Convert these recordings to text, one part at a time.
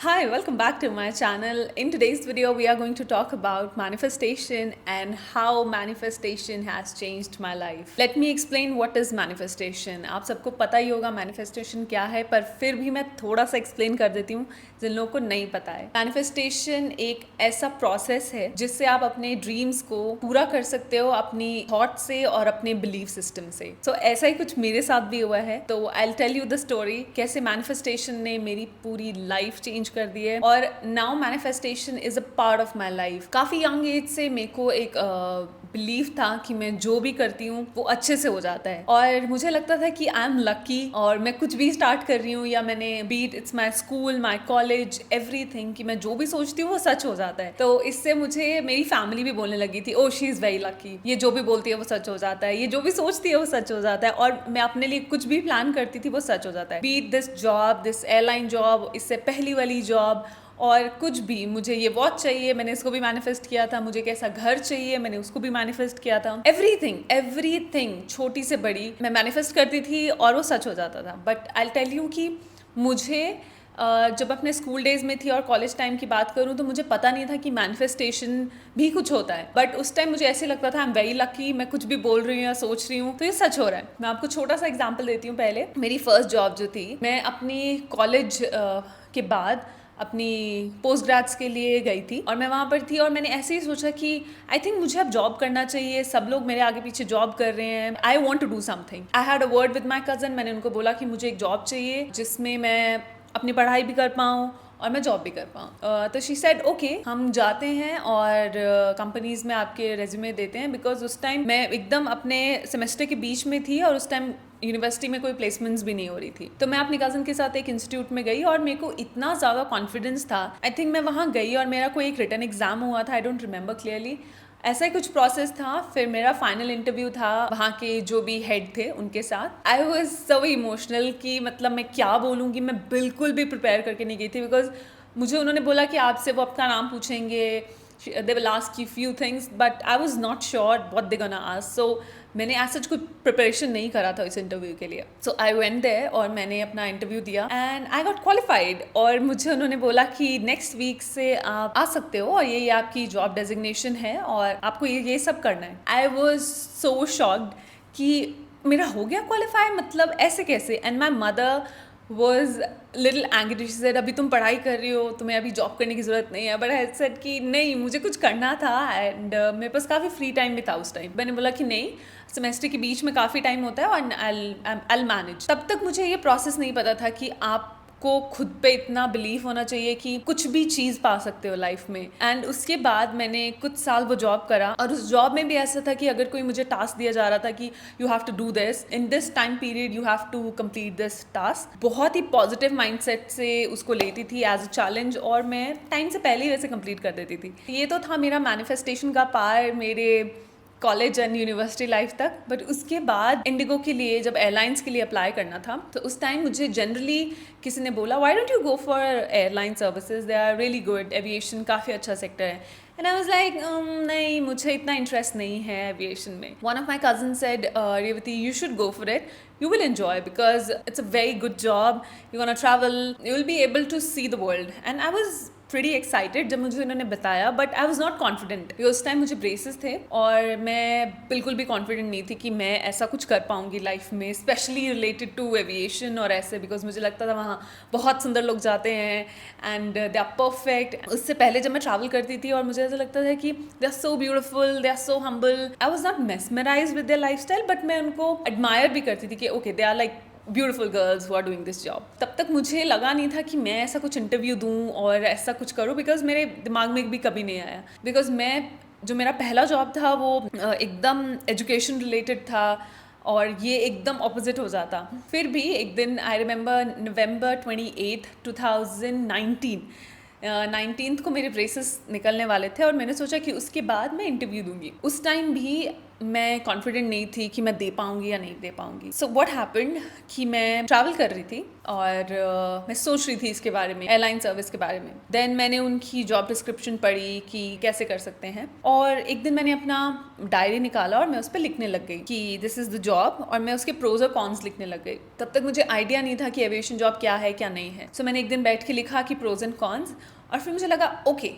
Hi, welcome back to my channel. In today's video, we are going to talk about manifestation and how manifestation has changed my life. Let me explain what is manifestation. आप सबको पता ही होगा manifestation क्या है, पर फिर भी मैं थोड़ा सा explain कर देती हूँ जिन लोगों को नहीं पता है. Manifestation एक ऐसा process है जिससे आप अपने dreams को पूरा कर सकते हो अपनी thought से और अपने belief system से. So ऐसा ही कुछ मेरे साथ भी हुआ है. तो I'll tell you the story कैसे manifestation ने मेरी पूरी life change कर दी है और now manifestation is a part of my life. काफ़ी यंग एज से मेरे को एक बिलीव था कि मैं जो भी करती हूँ वो अच्छे से हो जाता है और मुझे लगता था कि आई एम लकी और मैं कुछ भी स्टार्ट कर रही हूँ या मैंने be it it's my school my college everything कि मैं जो भी सोचती हूँ वो सच हो जाता है. तो इससे मुझे मेरी फैमिली भी बोलने लगी थी oh she is very lucky, ये जो भी बोलती है वो सच हो जाता है, ये जो भी सोचती है वो सच हो जाता है. और मैं अपने लिए कुछ भी प्लान करती थी वो सच हो जाता है. Be it this job, this airline job, इससे पहली वाली जॉब और कुछ भी. मुझे ये वॉच चाहिए, मैंने इसको भी मैनिफेस्ट किया था. मुझे कैसा घर चाहिए, मैंने उसको भी मैनिफेस्ट किया था. एवरीथिंग छोटी से बड़ी मैं मैनिफेस्ट करती थी और वो सच हो जाता था. बट आई टेल यू कि मुझे जब अपने स्कूल डेज में थी और कॉलेज टाइम की बात करूँ तो मुझे पता नहीं था कि मैनिफेस्टेशन भी कुछ होता है. बट उस टाइम मुझे ऐसे लगता था आई एम वेरी लकी, मैं कुछ भी बोल रही हूँ या सोच रही हूँ तो ये सच हो रहा है. मैं आपको छोटा सा एग्जाम्पल देती हूँ. पहले मेरी फर्स्ट जॉब जो थी, मैं अपनी कॉलेज के बाद अपनी पोस्ट ग्रेड्स के लिए गई थी और मैं वहाँ पर थी और मैंने ऐसे ही सोचा कि आई थिंक मुझे अब जॉब करना चाहिए, सब लोग मेरे आगे पीछे जॉब कर रहे हैं, I want to do something. I had a word with my cousin. मैंने उनको बोला कि मुझे एक जॉब चाहिए जिसमें मैं अपनी पढ़ाई भी कर पाऊँ और मैं जॉब भी कर पाऊँ. तो शी सेड ओके, हम जाते हैं और कंपनीज़ में आपके रेज्यूमे देते हैं. बिकॉज उस टाइम मैं एकदम अपने सेमेस्टर के बीच में थी और उस टाइम यूनिवर्सिटी में कोई प्लेसमेंट्स भी नहीं हो रही थी. तो मैं अपनी कज़न के साथ एक इंस्टीट्यूट में गई और मेरे को इतना ज़्यादा कॉन्फिडेंस था. आई थिंक मैं वहाँ गई और मेरा कोई एक रिटन एग्जाम हुआ था, आई डोंट रिमेंबर क्लियरली. ऐसा ही कुछ प्रोसेस था. फिर मेरा फाइनल इंटरव्यू था वहाँ के जो भी हेड थे उनके साथ. आई वॉज सो इमोशनल कि मतलब मैं क्या बोलूँगी, मैं बिल्कुल भी प्रिपेयर करके नहीं गई थी. बिकॉज मुझे उन्होंने बोला कि आपसे वो अपना नाम पूछेंगे, they will ask you few things but I was not sure what they gonna ask. So मैंने ऐसा कुछ प्रिपरेशन नहीं करा था इस इंटरव्यू के लिए. सो आई वेंट देयर और मैंने अपना इंटरव्यू दिया एंड आई गॉट क्वालिफाइड. और मुझे उन्होंने बोला कि नेक्स्ट वीक से आप आ सकते हो और ये आपकी जॉब डेजिग्नेशन है और आपको ये सब करना है. आई वॉज सो शॉक्ड कि मेरा हो गया क्वालिफाई, मतलब ऐसे कैसे. And my mother was little angry. She said अभी तुम पढ़ाई कर रही हो, तुम्हें अभी जॉब करने की ज़रूरत नहीं है. बट आई सेड कि नहीं, मुझे कुछ करना था एंड मेरे पास काफ़ी फ्री टाइम भी था उस टाइम. मैंने बोला कि नहीं, सेमेस्टर के बीच में काफ़ी टाइम होता है और आई मैनेज. तब तक मुझे ये प्रोसेस नहीं पता था कि आप को खुद पे इतना बिलीव होना चाहिए कि कुछ भी चीज़ पा सकते हो लाइफ में. एंड उसके बाद मैंने कुछ साल वो जॉब करा और उस जॉब में भी ऐसा था कि अगर कोई मुझे टास्क दिया जा रहा था कि you have to do this in this time period, you have to complete this task, बहुत ही पॉजिटिव माइंडसेट से उसको लेती थी एज अ चैलेंज और मैं टाइम से पहले ही वैसे कंप्लीट कर देती थी. ये तो था मेरा मैनिफेस्टेशन का पार्ट मेरे कॉलेज एंड यूनिवर्सिटी लाइफ तक. बट उसके बाद इंडिगो के लिए जब एयरलाइंस के लिए अप्लाई करना था तो उस टाइम मुझे जनरली किसी ने बोला why don't you go for airline services, they are really good, aviation काफ़ी अच्छा सेक्टर है. एंड आई वाज लाइक नहीं, मुझे इतना इंटरेस्ट नहीं है एविएशन में. One of my cousin said Revati you should go for it, you will enjoy because it's a very good job, you're gonna travel, you will be able to see the world. And I was pretty excited जब मुझे उन्होंने बताया. But I was not confident. उस time मुझे braces थे और मैं बिल्कुल भी कॉन्फिडेंट नहीं थी कि मैं ऐसा कुछ कर पाऊंगी लाइफ में, स्पेशली रिलेटेड टू एविएशन और ऐसे. बिकॉज मुझे लगता था वहाँ बहुत सुंदर लोग जाते हैं एंड दे आर परफेक्ट. उससे पहले जब मैं ट्रैवल करती थी और मुझे ऐसा लगता था कि they are so beautiful, they are so humble. I was not mesmerize with their lifestyle but मैं उनको एडमायर भी करती थी कि okay they are like beautiful girls who are doing this job. तब तक मुझे लगा नहीं था कि मैं ऐसा कुछ इंटरव्यू दूँ और ऐसा कुछ करूँ. बिकॉज मेरे दिमाग में भी कभी नहीं आया. बिकॉज मैं जो मेरा पहला जॉब था वो एकदम एजुकेशन रिलेटेड था और ये एकदम ऑपोजिट हो जाता. फिर भी एक दिन आई रिमेंबर November 28, 2019 19th को मेरे ब्रेसेस निकलने वाले थे और मैंने सोचा कि उसके बाद मैं इंटरव्यू दूंगी. उस टाइम भी मैं कॉन्फिडेंट नहीं थी कि मैं दे पाऊंगी या नहीं दे पाऊंगी. सो व्हाट हैपेंड कि मैं ट्रैवल कर रही थी और मैं सोच रही थी इसके बारे में, एयरलाइन सर्विस के बारे में. देन मैंने उनकी जॉब डिस्क्रिप्शन पढ़ी कि कैसे कर सकते हैं, और एक दिन मैंने अपना डायरी निकाला और मैं उस पर लिखने लग गई कि दिस इज़ द जॉब, और मैं उसके प्रोज और कॉन्स लिखने लग गई. तब तक मुझे आइडिया नहीं था कि एविएशन जॉब क्या है क्या नहीं है. सो मैंने एक दिन बैठ के लिखा कि प्रोज एंड कॉन्स, और फिर मुझे लगा okay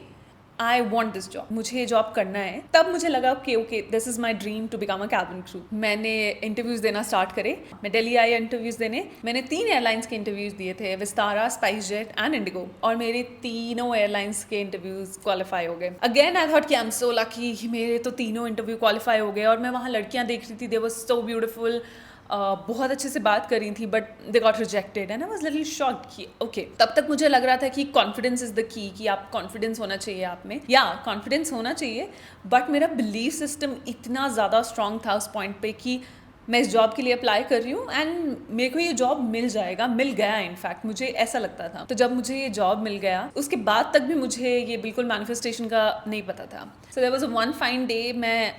I want this job, मुझे ये जॉब करना है. तब मुझे लगा okay this is my dream to become a cabin crew. मैंने इंटरव्यूज देना स्टार्ट करे. मैं दिल्ली आई इंटरव्यूज देने. मैंने 3 एयरलाइंस के इंटरव्यूज दिए थे, Vistara, spice jet and Indigo, और मेरे तीनों एयरलाइंस के इंटरव्यूज क्वालिफाई हो गए. अगेन आई थॉट कि आई एम सो लकी, मेरे तो तीनों इंटरव्यू क्वालिफाई हो गए. और मैं वहाँ लड़कियाँ देख रही थी, दे वाज सो ब्यूटीफुल, बहुत अच्छे से बात कर रही थी, but they got rejected and I was little shocked कि ओके. तब तक मुझे लग रहा था कि कॉन्फिडेंस इज द की, कि आप कॉन्फिडेंस होना चाहिए आप में, या कॉन्फिडेंस होना चाहिए, बट मेरा बिलीफ सिस्टम इतना ज़्यादा स्ट्रांग था उस पॉइंट पे कि मैं इस जॉब के लिए अप्लाई कर रही हूँ एंड मेरे को ये जॉब मिल जाएगा, मिल गया. इनफैक्ट मुझे ऐसा लगता था. तो जब मुझे ये जॉब मिल गया, उसके बाद तक भी मुझे ये बिल्कुल मैनिफेस्टेशन का नहीं पता था. So there was a one fine day, मैं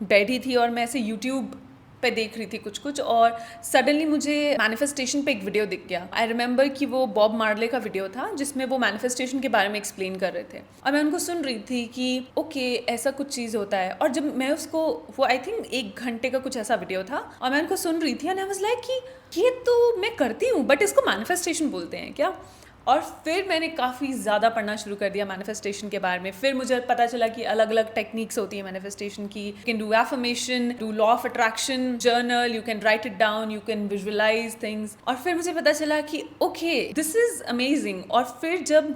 बैठी थी और मैं ऐसे यूट्यूब पे देख रही थी कुछ, और सडनली मुझे मैनिफेस्टेशन पे एक वीडियो दिख गया. आई रिमेंबर कि वो बॉब मार्ले का वीडियो था जिसमें वो मैनिफेस्टेशन के बारे में एक्सप्लेन कर रहे थे, और मैं उनको सुन रही थी कि ओके ऐसा कुछ चीज़ होता है. और जब मैं उसको, वो आई थिंक 1 घंटे का कुछ ऐसा वीडियो था, और मैं उनको सुन रही थी एंड आई वाज लाइक कि ये तो मैं करती हूँ, बट इसको मैनिफेस्टेशन बोलते हैं क्या. और फिर मैंने काफ़ी ज़्यादा पढ़ना शुरू कर दिया मैनिफेस्टेशन के बारे में. फिर मुझे पता चला कि अलग अलग टेक्निक्स होती है मैनिफेस्टेशन की. You can do affirmation, do law of attraction, journal, you can write it down, you can visualise things. और फिर मुझे पता चला कि ओके दिस इज़ अमेजिंग. और फिर जब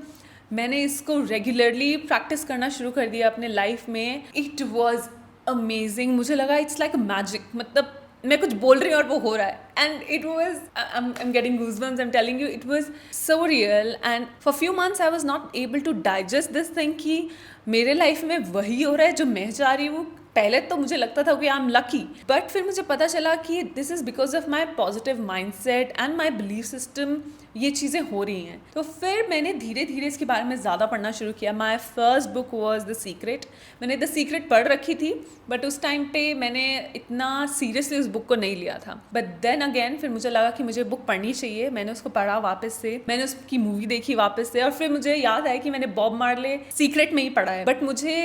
मैंने इसको रेगुलरली प्रैक्टिस करना शुरू कर दिया अपने लाइफ में, इट वॉज अमेजिंग. मुझे लगा इट्स लाइक मैजिक, मतलब मैं कुछ बोल रही हूँ और वो हो रहा है. And it was, I am getting goosebumps, I am telling you, it was so real. And for few months I was not able to digest this thing कि मेरे लाइफ में वही हो रहा है जो मैं चाह रही हूँ. पहले तो मुझे लगता था कि आई एम लकी, बट फिर मुझे पता चला कि this is because of my positive mind set and my belief system, ये चीज़ें हो रही हैं. तो फिर मैंने धीरे धीरे इसके बारे में ज़्यादा पढ़ना शुरू किया. My first book was the secret. मैंने द सीक्रेट पढ़ रखी थी, बट उस टाइम पे मैंने इतना सीरियसली उस बुक को नहीं लिया था. बट देन अगेन फिर मुझे लगा कि मुझे बुक पढ़नी चाहिए. मैंने उसको पढ़ा वापस से, मैंने उसकी मूवी देखी वापस से, और फिर मुझे याद आया कि मैंने बॉब मार्ले सीक्रेट में ही पढ़ा है, बट मुझे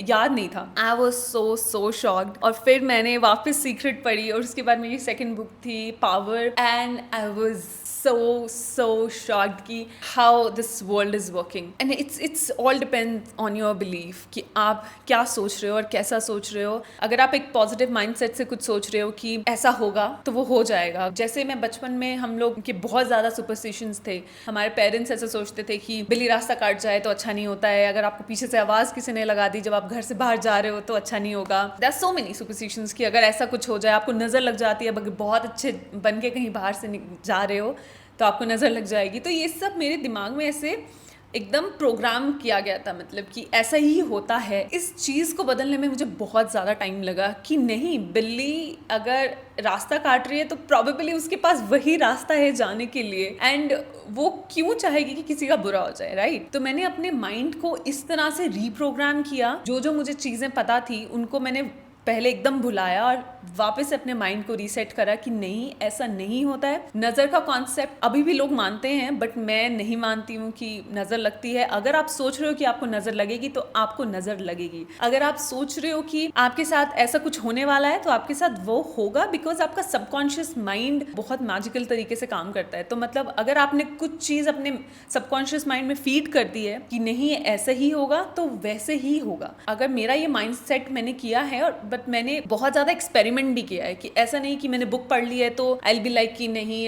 याद नहीं था. I was so shocked. और फिर मैंने वापस सीक्रेट पढ़ी, और उसके बाद मेरी सेकेंड बुक थी power, and I was so shocked कि how this world is working. And it's all depends on your belief कि आप क्या सोच रहे हो और कैसा सोच रहे हो. अगर आप एक पॉजिटिव माइंडसेट से कुछ सोच रहे हो कि ऐसा होगा तो वो हो जाएगा. जैसे मैं बचपन में, हम लोग के बहुत ज़्यादा सुपरस्टिशंस थे. हमारे पेरेंट्स ऐसे सोचते थे कि बिल्ली रास्ता काट जाए तो अच्छा नहीं होता है, अगर आपको पीछे से आवाज़ किसी ने लगा दी जब आप घर से बाहर जा रहे हो तो अच्छा नहीं होगा. There are so many superstitions कि अगर ऐसा कुछ हो जाए, आपको नज़र लग जाती है, अगर बहुत अच्छे बन के कहीं बाहर से जा रहे हो तो आपको नज़र लग जाएगी. तो ये सब मेरे दिमाग में ऐसे एकदम प्रोग्राम किया गया था, मतलब कि ऐसा ही होता है. इस चीज़ को बदलने में मुझे बहुत ज़्यादा टाइम लगा कि नहीं, बिल्ली अगर रास्ता काट रही है तो प्रॉबेबली उसके पास वही रास्ता है जाने के लिए, एंड वो क्यों चाहेगी कि किसी का बुरा हो जाए, राइट. तो मैंने अपने माइंड को इस तरह से रीप्रोग्राम किया, जो मुझे चीज़ें पता थी उनको मैंने पहले एकदम भुलाया और वापस से अपने माइंड को रीसेट करा कि नहीं, ऐसा नहीं होता है. नज़र का कॉन्सेप्ट अभी भी लोग मानते हैं, बट मैं नहीं मानती हूँ कि नज़र लगती है. अगर आप सोच रहे हो कि आपको नज़र लगेगी तो आपको नज़र लगेगी. अगर आप सोच रहे हो कि आपके साथ ऐसा कुछ होने वाला है तो आपके साथ वो होगा, बिकॉज आपका सबकॉन्शियस माइंड बहुत मैजिकल तरीके से काम करता है. तो मतलब अगर आपने कुछ चीज़ अपने सबकॉन्शियस माइंड में फीड कर दी है कि नहीं ऐसा ही होगा, तो वैसे ही होगा. अगर मेरा ये माइंड सेट मैंने किया है, और बट मैंने बहुत ज़्यादा एक्सपेरिमेंट भी किया है कि ऐसा नहीं कि मैंने बुक पढ़ ली है तो आई विल बी लाइक कि नहीं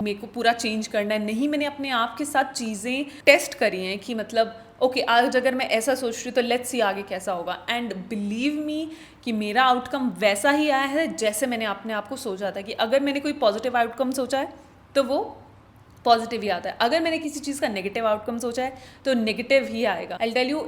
मेरे को पूरा चेंज करना है. नहीं, मैंने अपने आप के साथ चीज़ें टेस्ट करी हैं कि मतलब ओके आज अगर मैं ऐसा सोच रही हूँ तो लेट्स सी आगे कैसा होगा. एंड बिलीव मी कि मेरा आउटकम वैसा ही आया है जैसे मैंने अपने आप को सोचा था. कि अगर मैंने कोई पॉजिटिव आउटकम सोचा है तो वो पॉजिटिव ही आता है. अगर मैंने किसी चीज़ का नेगेटिव आउटकम सोचा है तो नेगेटिव ही आएगा. I tell you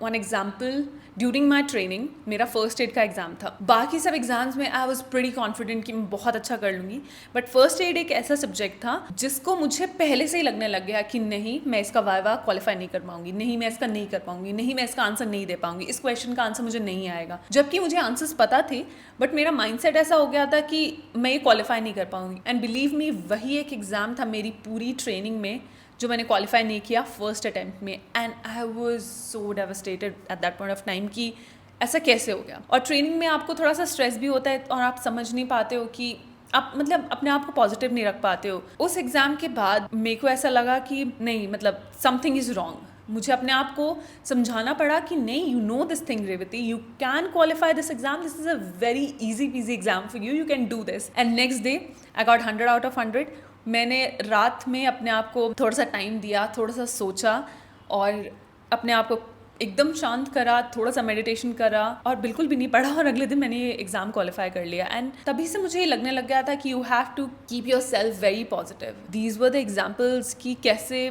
one example during my training मेरा फर्स्ट एड का एग्ज़ाम था। बाकी सब एग्जाम्स में आई वॉज प्रीटी कॉन्फिडेंट कि मैं बहुत अच्छा कर लूँगी, बट फर्स्ट एड एक ऐसा सब्जेक्ट था जिसको मुझे पहले से ही लगने लग गया कि नहीं, मैं इसका वाइवा क्वालिफाई नहीं कर पाऊंगी, नहीं मैं इसका नहीं कर पाऊंगी, नहीं मैं इसका आंसर नहीं दे पाऊंगी, इस क्वेश्चन का आंसर मुझे नहीं आएगा। जबकि मुझे आंसर्स पता थे, बट मेरा माइंडसेट ऐसा हो गया था कि मैं ये क्वालिफाई नहीं कर पाऊंगी। एंड बिलीव मी, वही एक एग्ज़ाम था मेरी पूरी ट्रेनिंग में जो मैंने क्वालिफाई नहीं किया फर्स्ट अटैम्प्ट में। And I was so devastated at that point of time कि ऐसा कैसे हो गया। और ट्रेनिंग में आपको थोड़ा सा स्ट्रेस भी होता है और आप समझ नहीं पाते हो कि आप मतलब अपने आप को पॉजिटिव नहीं रख पाते हो। उस एग्ज़ाम के बाद मेरे को ऐसा लगा कि नहीं, मतलब समथिंग इज़ रॉन्ग। मुझे अपने आप को समझाना पड़ा कि नहीं, you know this thing Revati, you can qualify this exam, this is a very easy PG exam for you, you can do this. And next day I got 100 out of 100। मैंने रात में अपने आप को थोड़ा सा टाइम दिया, थोड़ा सा सोचा और अपने आप को एकदम शांत करा, थोड़ा सा मेडिटेशन करा और बिल्कुल भी नहीं पढ़ा, और अगले दिन मैंने ये एग्ज़ाम क्वालिफाई कर लिया। एंड तभी से मुझे ये लगने लग गया था कि you have to keep yourself very positive. These were the examples कि कैसे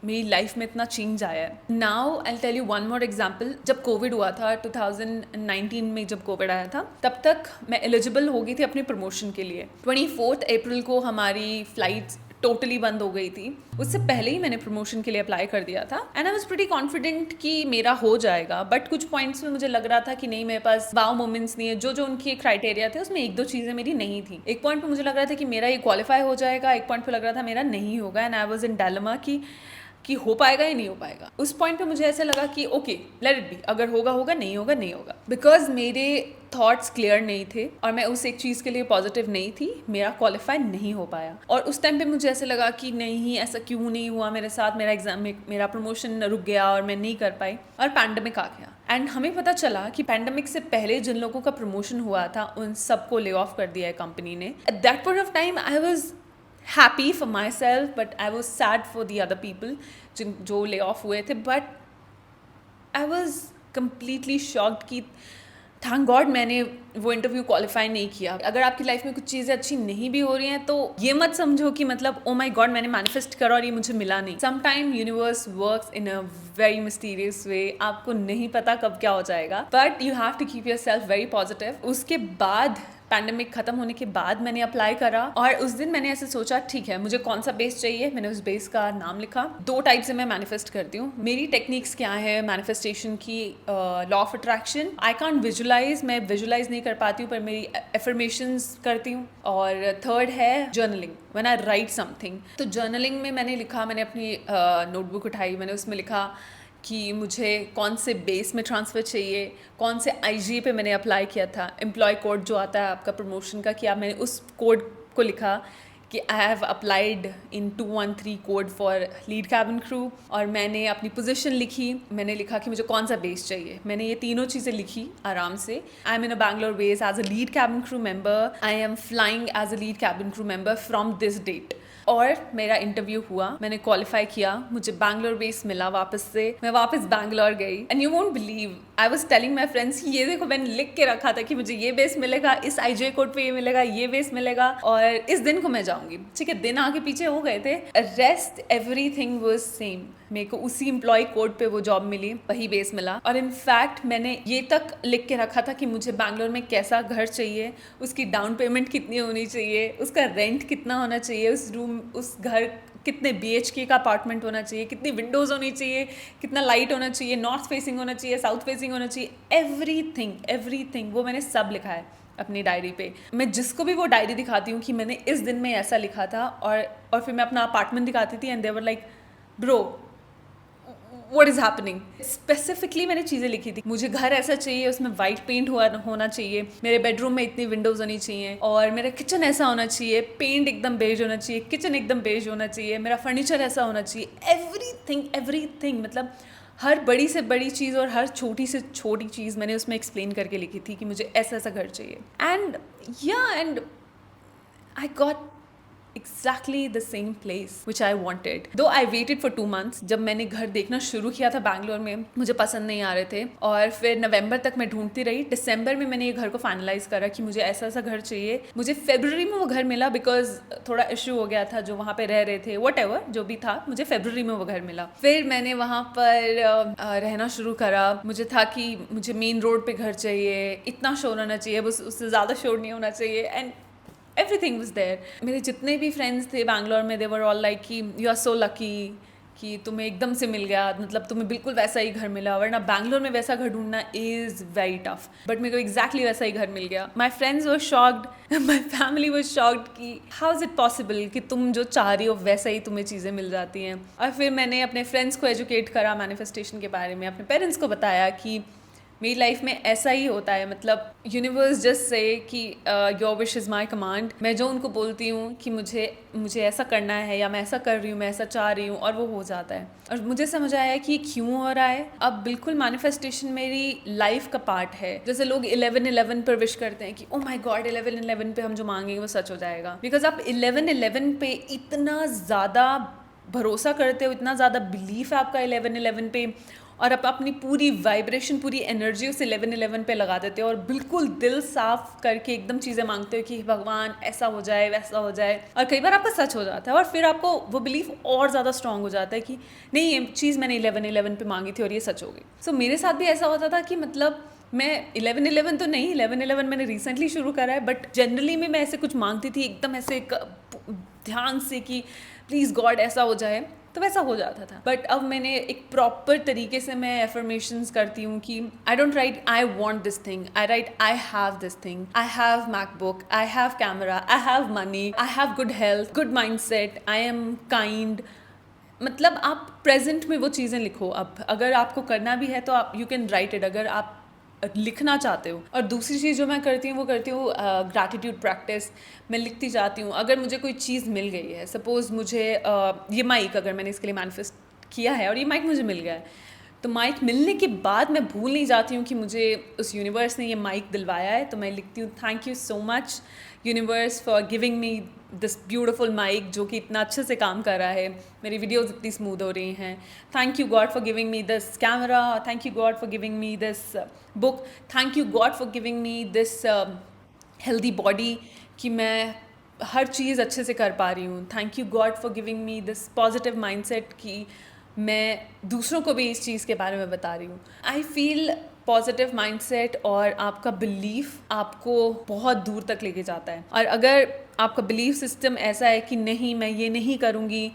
मेरी लाइफ में इतना चेंज आया है। Now I tell you one more example. जब कोविड हुआ था 2019 में, जब कोविड आया था, तब तक मैं एलिजिबल हो गई थी अपनी प्रमोशन के लिए। 24 अप्रैल को हमारी फ्लाइट्स टोटली बंद हो गई थी। उससे पहले ही मैंने प्रमोशन के लिए अप्लाई कर दिया था and I was pretty confident कि मेरा हो जाएगा। बट कुछ पॉइंट्स में मुझे लग रहा था कि नहीं, मेरे पास वाव मोमेंट्स नहीं है। जो उनकी क्राइटेरिया थे उसमें एक दो चीज़ें मेरी नहीं थी। एक पॉइंट पे मुझे लग रहा था कि मेरा ये क्वालिफाई हो जाएगा, एक पॉइंट पे लग रहा था मेरा नहीं होगा। And I was in dilemma कि हो पाएगा या नहीं हो पाएगा। उस पॉइंट पे मुझे ऐसा लगा कि ओके, लेट इट बी, अगर होगा होगा, नहीं होगा नहीं होगा। बिकॉज मेरे थॉट्स क्लियर नहीं थे और मैं उस एक चीज़ के लिए पॉजिटिव नहीं थी, मेरा क्वालिफाई नहीं हो पाया। और उस टाइम पे मुझे ऐसे लगा कि नहीं, ऐसा क्यों नहीं हुआ मेरे साथ, मेरा एग्जाम में मेरा प्रमोशन रुक गया और मैं नहीं कर पाई। और पैंडेमिक आ गया एंड हमें पता चला कि पैंडेमिक से पहले जिन लोगों का प्रमोशन हुआ था उन सबको ले ऑफ कर दिया है कंपनी ने। At that point of time I was happy for myself, but I was sad for the other people जो ले ऑफ हुए थे। But I was completely shocked कि थैंक गॉड मैंने वो इंटरव्यू क्वालिफाई नहीं किया। अगर आपकी लाइफ में कुछ चीज़ें अच्छी नहीं भी हो रही हैं तो ये मत समझो कि मतलब ओ माई गॉड मैंने मैनिफेस्ट करा और ये मुझे मिला नहीं। Sometime universe works in a very mysterious way. आपको नहीं पता कब क्या हो जाएगा, but you have to keep yourself very positive. उसके बाद पैंडेमिक खत्म होने के बाद मैंने अप्लाई करा और उस दिन मैंने ऐसे सोचा ठीक है, मुझे कौन सा बेस चाहिए। मैंने उस बेस का नाम लिखा। 2 टाइप से मैं मैनिफेस्ट करती हूँ। मेरी टेक्निक्स क्या है मैनिफेस्टेशन की? Law of attraction. I can't visualise, मैं विजुलाइज नहीं कर पाती हूँ, पर मेरी एफर्मेशंस करती हूँ। और थर्ड है journaling, when I right something. तो जर्नलिंग में मैंने लिखा, मैंने अपनी नोटबुक उठाई, मैंने उसमें लिखा कि मुझे कौन से बेस में ट्रांसफ़र चाहिए, कौन से आईजी पे मैंने अप्लाई किया था, एम्प्लॉय कोड जो आता है आपका प्रमोशन का, कि आप, मैंने उस कोड को लिखा कि I have applied in 213 code for lead cabin crew. और मैंने अपनी पोजीशन लिखी, मैंने लिखा कि मुझे कौन सा बेस चाहिए। मैंने ये तीनों चीज़ें लिखी आराम से। I am in a Bangalore base as a lead cabin crew member. I am flying as a lead cabin crew member from this date. और मेरा इंटरव्यू हुआ, मैंने क्वालिफाई किया, मुझे बैंगलोर बेस मिला। वापस से मैं वापस बैंगलोर गई and you won't believe, I was telling my friends, ये देखो मैंने लिख के रखा था कि मुझे ये बेस मिलेगा, इस आईजे कोड पे ये मिलेगा, ये बेस मिलेगा और इस दिन को मैं जाऊंगी। ठीक है, दिन आगे पीछे हो गए थे, रेस्ट एवरीथिंग वाज सेम। मेरे को उसी एम्प्लॉय कोड पे वो जॉब मिली, वही बेस मिला। और इनफैक्ट मैंने ये तक लिख के रखा था कि मुझे बैंगलोर में कैसा घर चाहिए, उसकी डाउन पेमेंट कितनी होनी चाहिए, उसका रेंट कितना होना चाहिए, उस रूम, उस घर कितने BHK का अपार्टमेंट होना चाहिए, कितनी विंडोज़ होनी चाहिए, कितना लाइट होना चाहिए, नॉर्थ फेसिंग होना चाहिए, साउथ फेसिंग होना चाहिए, एवरीथिंग वो मैंने सब लिखा है अपनी डायरी पे। मैं जिसको भी वो डायरी दिखाती हूँ कि मैंने इस दिन में ऐसा लिखा था, और फिर मैं अपना अपार्टमेंट दिखाती थी and they were like bro what is happening. Specifically मैंने चीज़ें लिखी थी, मुझे घर ऐसा चाहिए, उसमें वाइट पेंट होना चाहिए, मेरे बेडरूम में इतनी विंडोज़ होनी चाहिए, और मेरा किचन ऐसा होना चाहिए, पेंट एकदम बेज होना चाहिए, किचन एकदम बेज होना चाहिए, मेरा फर्नीचर ऐसा होना चाहिए। एवरीथिंग मतलब हर बड़ी से बड़ी चीज़ और हर छोटी से छोटी चीज़ मैंने उसमें एक्सप्लेन करके लिखी थी कि मुझे ऐसा ऐसा घर चाहिए। And I got exactly the same place which I wanted. Though I waited for 2 months. जब मैंने घर देखना शुरू किया था बैंगलोर में, मुझे पसंद नहीं आ रहे थे और फिर नवंबर तक मैं ढूंढती रही. दिसंबर में मैंने ये घर को फाइनलाइज करा कि मुझे ऐसा ऐसा घर चाहिए. मुझे फरवरी में वो घर मिला बिकॉज थोड़ा इशू हो गया था जो वहाँ पे रह रहे थे. व्हाटएवर जो भी था, मुझे फरवरी में वो घर मिला. फिर मैंने वहाँ पर रहना शुरू करा. मुझे था कि मुझे मेन रोड पे घर चाहिए, इतना शोर होना चाहिए, बस उससे ज़्यादा शोर नहीं होना चाहिए. And everything was there. मेरे जितने भी फ्रेंड्स थे बैंगलोर में, दे वर ऑल लाइक कि यू आर सो लकी कि तुम्हें एकदम से मिल गया, मतलब तुम्हें बिल्कुल वैसा ही घर मिला. वरना बैंगलोर में वैसा घर ढूंढना इज़ वेरी टफ. बट मेरे को एग्जैक्टली वैसा ही घर मिल गया. My friends were shocked, my family were shocked कि हाउ इज़ इट पॉसिबल कि तुम जो चाह रही हो वैसा ही तुम्हें चीज़ें मिल जाती हैं. और फिर मैंने अपने फ्रेंड्स को एजुकेट करा मैनिफेस्टेशन के बारे में. अपने पेरेंट्स को बताया कि मेरी लाइफ में ऐसा ही होता है. मतलब यूनिवर्स जस्ट से कि your wish is my command. मैं जो उनको बोलती हूँ कि मुझे ऐसा करना है या मैं ऐसा कर रही हूँ, मैं ऐसा चाह रही हूँ, और वो हो जाता है. और मुझे समझ आया कि क्यों हो रहा है. अब बिल्कुल मैनिफेस्टेशन मेरी लाइफ का पार्ट है. जैसे लोग 11/11 पर विश करते हैं कि ओ माई गॉड 11/11 पे हम जो मांगेंगे वो सच हो जाएगा. बिकॉज आप 11/11 पे इतना ज़्यादा भरोसा करते हो, इतना ज़्यादा बिलीफ है आपका 11/11 पे, और आप अपनी पूरी वाइब्रेशन, पूरी एनर्जी उस 11/11 पे लगा देते हो और बिल्कुल दिल साफ करके एकदम चीज़ें मांगते हो कि भगवान ऐसा हो जाए, वैसा हो जाए. और कई बार आपका सच हो जाता है और फिर आपको वो बिलीफ और ज़्यादा स्ट्रांग हो जाता है कि नहीं, ये चीज़ मैंने 11/11 पे मांगी थी और ये सच हो गई. सो मेरे साथ भी ऐसा होता था कि मतलब मैं 11/11 तो नहीं, 11/11 मैंने रिसेंटली शुरू करा है, बट जनरली में मैं ऐसे कुछ मांगती थी एकदम ऐसे ध्यान से कि प्लीज़ गॉड ऐसा हो जाए, तो वैसा हो जाता था. बट अब मैंने एक प्रॉपर तरीके से मैं एफर्मेशंस करती हूँ कि I don't right I want this thing, I right I have this thing, I have MacBook, I have camera, I have money, I have good health, good mind set, I am kind. मतलब आप present में वो चीज़ें लिखो. अब अगर आपको करना भी है तो आप यू कैन राइट इट, अगर आप लिखना चाहते हो. और दूसरी चीज़ जो मैं करती हूँ वो करती हूँ ग्रैटिट्यूड प्रैक्टिस. मैं लिखती जाती हूँ. अगर मुझे कोई चीज़ मिल गई है, सपोज़ मुझे ये माइक, अगर मैंने इसके लिए मैनिफेस्ट किया है और ये माइक मुझे मिल गया है, तो माइक मिलने के बाद मैं भूल नहीं जाती हूँ कि मुझे उस यूनिवर्स ने ये माइक दिलवाया है. तो मैं लिखती हूँ thank you so much universe for giving me this beautiful mic जो कि इतना अच्छे से काम कर रहा है, मेरी वीडियोस इतनी स्मूथ हो रही हैं. Thank you God for giving me this camera, thank you God for giving me this book, thank you God for giving me this healthy body कि मैं हर चीज़ अच्छे से कर पा रही हूँ. Thank you God for giving me this positive mindset कि मैं दूसरों को भी इस चीज़ के बारे में बता रही हूँ. आई फील पॉजिटिव माइंडसेट और आपका बिलीफ आपको बहुत दूर तक लेके जाता है. और अगर आपका बिलीफ सिस्टम ऐसा है कि नहीं मैं ये नहीं करूँगी,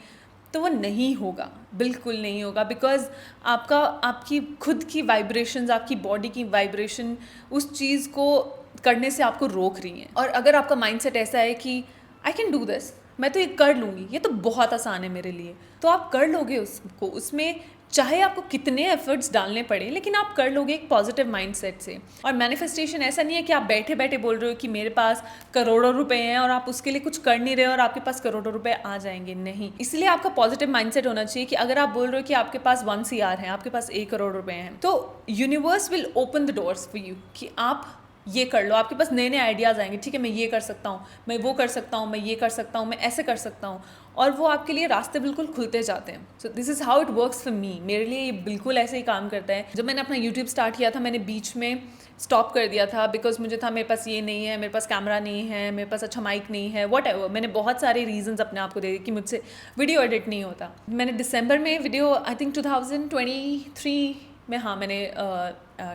तो वो नहीं होगा, बिल्कुल नहीं होगा. बिकॉज आपकी खुद की वाइब्रेशंस, आपकी बॉडी की वाइब्रेशन उस चीज़ को करने से आपको रोक रही हैं. और अगर आपका माइंडसेट ऐसा है कि आई कैन डू दिस, मैं तो ये कर लूँगी, ये तो बहुत आसान है मेरे लिए, तो आप कर लोगे उसको. उसमें चाहे आपको कितने एफर्ट्स डालने पड़े, लेकिन आप कर लोगे एक पॉजिटिव माइंडसेट से. और मैनिफेस्टेशन ऐसा नहीं है कि आप बैठे बैठे बोल रहे हो कि मेरे पास करोड़ों रुपए हैं और आप उसके लिए कुछ कर नहीं रहे हो और आपके पास करोड़ों रुपए आ जाएंगे. नहीं, इसलिए आपका पॉजिटिव माइंडसेट होना चाहिए कि अगर आप बोल रहे हो कि आपके पास 1 CR है, आपके पास 1 करोड़ रुपए हैं, तो universe will open the doors for you कि आप ये कर लो. आपके पास नए नए आइडियाज़ आएंगे. ठीक है, मैं ये कर सकता हूँ, मैं वो कर सकता हूँ, मैं ये कर सकता हूँ, मैं ऐसे कर सकता हूँ, और वो आपके लिए रास्ते बिल्कुल खुलते जाते हैं. So this is how it works for me. मेरे लिए ये बिल्कुल ऐसे ही काम करता है. जब मैंने अपना यूट्यूब स्टार्ट किया था, मैंने बीच में स्टॉप कर दिया था बिकॉज मुझे था मेरे पास ये नहीं है, मेरे पास कैमरा नहीं है, मेरे पास अच्छा माइक नहीं है, वट एवर. मैंने बहुत सारे रीजंस अपने आप को दे दिए कि मुझसे वीडियो एडिट नहीं होता. मैंने दिसंबर में वीडियो, आई थिंक 2023 में, हाँ, मैंने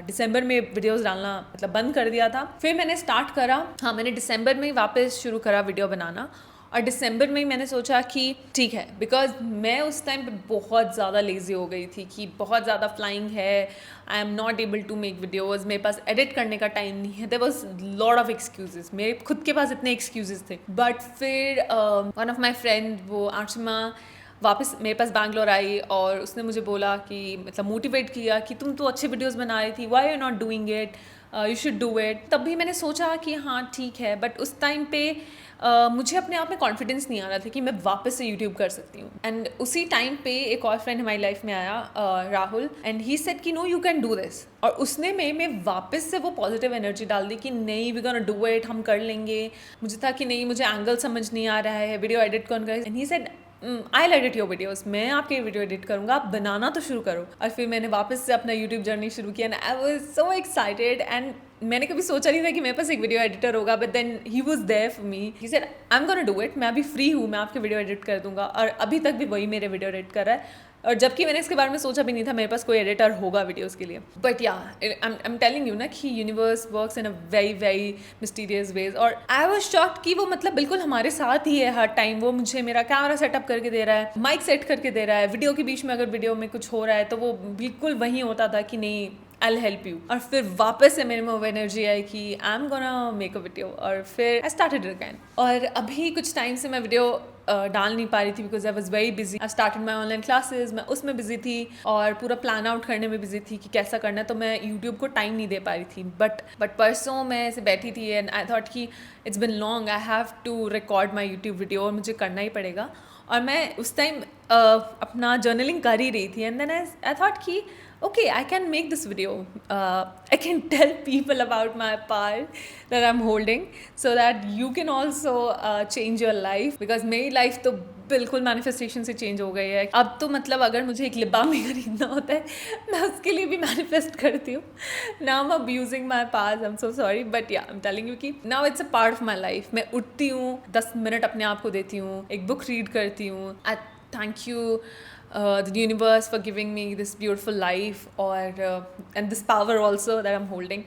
दिसंबर में वीडियोस डालना मतलब बंद कर दिया था. फिर मैंने स्टार्ट करा, हाँ, मैंने दिसंबर में वापस शुरू करा वीडियो बनाना. और दिसंबर में मैंने सोचा कि ठीक है, बिकॉज मैं उस टाइम पे बहुत ज़्यादा लेज़ी हो गई थी कि बहुत ज़्यादा फ्लाइंग है, I am not able to make videos, मेरे पास एडिट करने का टाइम नहीं है. There was lot of excuses, मेरे खुद के पास इतने एक्सक्यूजेस थे. बट फिर वन ऑफ माई फ्रेंड, वो आर्चमा, वापस मेरे पास बैंगलोर आई और उसने मुझे बोला कि मतलब मोटिवेट किया कि तुम तो अच्छे वीडियोस बना रही थी, why you not doing it, you should do it. तब भी मैंने सोचा कि हाँ ठीक है, बट उस टाइम पे मुझे अपने आप में कॉन्फिडेंस नहीं आ रहा था कि मैं वापस से यूट्यूब कर सकती हूँ। एंड उसी टाइम पे एक और फ्रेंड हमारी लाइफ में आया, राहुल, एंड ही सेड कि no you can do this. और उसने में वापस से वो पॉजिटिव एनर्जी डाल दी कि नहीं, वी गोना डू इट, हम कर लेंगे। मुझे था कि नहीं, मुझे एंगल समझ नहीं आ रहा है, वीडियो एडिट कौन करे। And he said I will edit your videos, मैं आपके वीडियो एडिट करूँगा, आप बनाना तो शुरू करो। और फिर मैंने वापस से अपना यूट्यूब जर्नी शुरू किया and I was so excited. And मैंने कभी सोचा नहीं था कि मेरे पास एक वीडियो एडिटर होगा, but then he was there for me. He said I am gonna do it, मैं अभी फ्री हूँ, मैं आपके वीडियो एडिट कर दूंगा। और अभी तक भी वही मेरे वीडियो एडिट कर रहा है, और जबकि मैंने इसके बारे में सोचा भी नहीं था मेरे पास कोई एडिटर होगा वीडियोस के लिए। बट या आई एम टेलिंग यू ना कि universe works in a very very mysterious ways. और आई वाज शॉक्ड कि वो मतलब बिल्कुल हमारे साथ ही है हर टाइम। वो मुझे मेरा कैमरा सेटअप करके दे रहा है, माइक सेट करके दे रहा है, वीडियो के बीच में अगर वीडियो में कुछ हो रहा है तो वो बिल्कुल वहीं होता था कि नहीं, आई हेल्प यू। और फिर वापस से मेरे में वो एनर्जी आई कि I am gonna make a video, और फिर आई स्टार्टेड अगेन। और अभी कुछ टाइम से मैं वीडियो डाल नहीं पा रही थी because I was very busy. I started my online classes, मैं उसमें बिजी थी और पूरा प्लान आउट करने में बिजी थी कि कैसा करना है, तो मैं यूट्यूब को टाइम नहीं दे पा रही थी। बट परसों मैं ऐसे बैठी थी एंड आई थॉट कि it's been long, I have to record my YouTube video, और मुझे करना ही पड़ेगा। और मैं उस टाइम अपना जर्नलिंग कर ही रही थी एंड देन आई थॉट कि okay, I can make this video. I can tell people about my part that I'm holding so that you can also change your life. Because मेरी life तो बिल्कुल manifestation से change हो गई है। अब तो मतलब अगर मुझे एक लिप बाम भी खरीदना होता है, मैं उसके लिए भी मैनिफेस्ट करती हूँ। Now I am abusing my past, I am so sorry, but या आई एम टेलिंग यू कि now it's a part of my life. मैं उठती हूँ, 10 मिनट अपने आप को देती हूँ, एक बुक रीड करती हूँ। आई thank you the universe for giving me this beautiful life, or and this power also that I'm holding.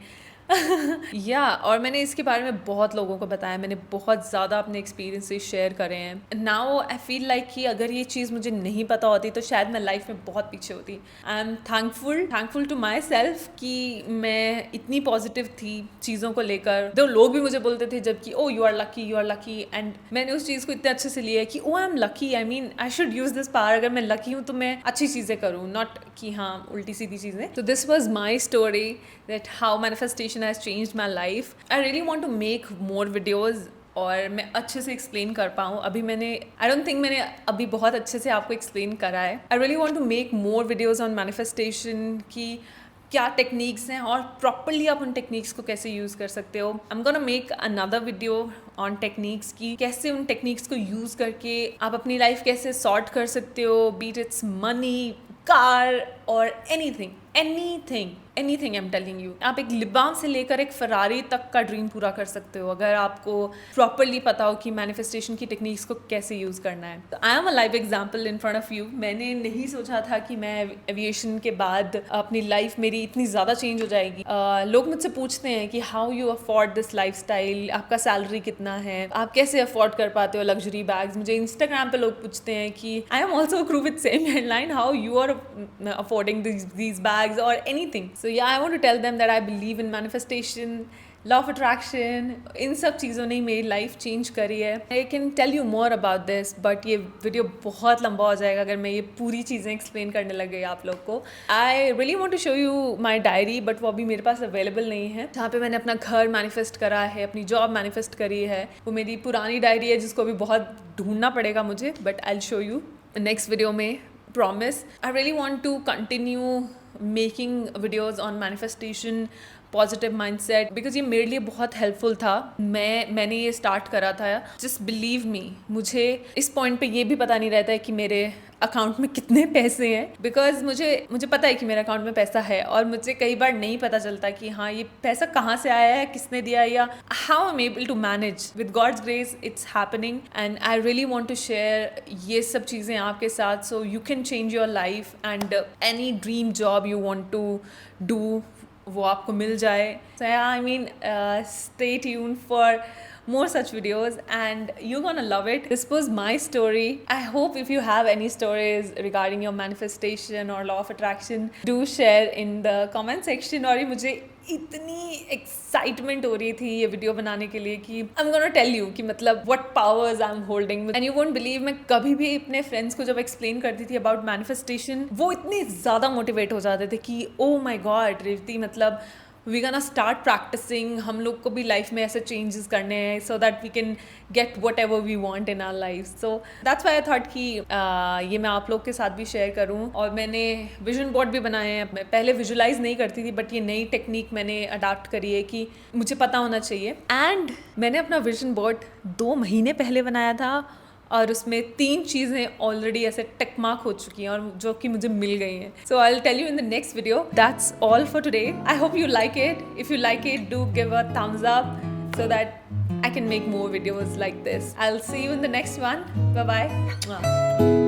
और मैंने इसके बारे में बहुत लोगों को बताया, मैंने बहुत ज़्यादा अपने एक्सपीरियंसेस शेयर करे हैं। नाउ आई फील लाइक कि अगर ये चीज़ मुझे नहीं पता होती तो शायद मैं लाइफ में बहुत पीछे होती। I am thankful to myself कि मैं इतनी पॉजिटिव थी चीज़ों को लेकर। तो लोग भी मुझे बोलते थे जबकि oh you are lucky, and मैंने उस चीज़ को इतने अच्छे से लिया कि oh I am lucky, I mean I should use this power. अगर मैं लकी हूँ तो मैं अच्छी चीज़ें करूँ, नॉट कि हाँ उल्टी सीधी चीज़ें। तो this was my story that how manifestation has changed my life. I really want to make more videos और मैं अच्छे से एक्सप्लेन कर पाऊँ। अभी मैंने आई डोंट थिंक मैंने अभी बहुत अच्छे से आपको एक्सप्लेन करा है। I really want to make more videos on manifestation की क्या टेक्निक्स हैं और प्रॉपरली आप उन टेक्निक्स को कैसे यूज़ कर सकते हो। आई am gonna make another video on techniques की कैसे उन टेक्निक्स को यूज़ करके आप अपनी लाइफ कैसे सॉर्ट कर सकते हो, बीट इट्स मनी, कार और anything I am telling you. आप एक लिप बाम से लेकर एक फरारी तक का ड्रीम पूरा कर सकते हो अगर आपको प्रॉपरली पता हो कि मैनिफेस्टेशन की टेक्निक्स को कैसे यूज़ करना है। तो I am a live example in front of you. मैंने नहीं सोचा था कि मैं एविएशन के बाद अपनी लाइफ मेरी इतनी ज़्यादा चेंज हो जाएगी। लोग मुझसे पूछते हैं कि how you afford this life style, आपका सैलरी कितना है, आप कैसे अफोर्ड कर पाते हो लग्जरी बैग्स। मुझे इंस्टाग्राम पे लोग पूछते हैं कि I am also crew with same headline, how you are affording these bags or anything. So yeah, I want to tell them that I believe in manifestation, law of attraction. इन सब चीज़ों ने मेरी लाइफ चेंज करी है। I can tell you more about this, but ये video बहुत लंबा हो जाएगा अगर मैं ये पूरी चीज़ें एक्सप्लेन करने लग गई आप लोग को। I really want to show you my diary, but वो अभी मेरे पास अवेलेबल नहीं है, जहाँ पे मैंने अपना घर मैनिफेस्ट करा है, अपनी जॉब मैनिफेस्ट करी है। वो मेरी पुरानी डायरी है जिसको अभी बहुत ढूंढना पड़ेगा मुझे, but I will show you next video में, promise. I really want to continue making videos on manifestation, positive mindset, because ये मेरे लिए बहुत हेल्पफुल था। मैंने ये स्टार्ट करा था। जस्ट बिलीव मी, मुझे इस पॉइंट पे ये भी पता नहीं रहता है कि मेरे अकाउंट में कितने पैसे हैं, बिकॉज मुझे पता है कि मेरे अकाउंट में पैसा है, और मुझे कई बार नहीं पता चलता कि हाँ ये पैसा कहाँ से आया है, किसने दिया, या how I am able to manage. With God's grace it's happening, and I really want to share ये सब चीज़ें आपके साथ, so you can change your life and any dream job you want to do वो आपको मिल जाए। I mean stay tune for more such videos and you're gonna love it. This was my story. I hope if you have any stories regarding your manifestation or law of attraction, do share in the comment section. और ये मुझे इतनी excitement हो रही थी ये video बनाने के लिए कि I am gonna tell you कि मतलब what powers I am holding and you won't believe, मैं कभी भी अपने फ्रेंड्स को जब एक्सप्लेन करती थी अबाउट मैनिफेस्टेशन, वो इतने ज़्यादा मोटिवेट हो जाते थे कि ओ माई गॉड रेवती, मतलब वी गना स्टार्ट प्रैक्टिसिंग, हम लोग को भी लाइफ में ऐसे चेंजेस करने हैं so that we can get whatever we want in our life. So that's why I thought कि ये मैं आप लोग के साथ भी शेयर करूँ. और मैंने विजन बोर्ड भी बनाए हैं. मैं पहले विजुलाइज नहीं करती थी बट ये नई टेक्निक मैंने अडाप्ट करी है कि मुझे पता होना चाहिए. एंड मैंने अपना विजन बोर्ड 2 महीने पहले बनाया था और उसमें 3 चीज़ें ऑलरेडी ऐसे टिक मार्क हो चुकी हैं और जो कि मुझे मिल गई हैं. So I will tell you in the next video. That's all for today. I hope you like it. If you like it, do give a thumbs up so that I can make more videos like this. I'll see you in the next one. Bye bye.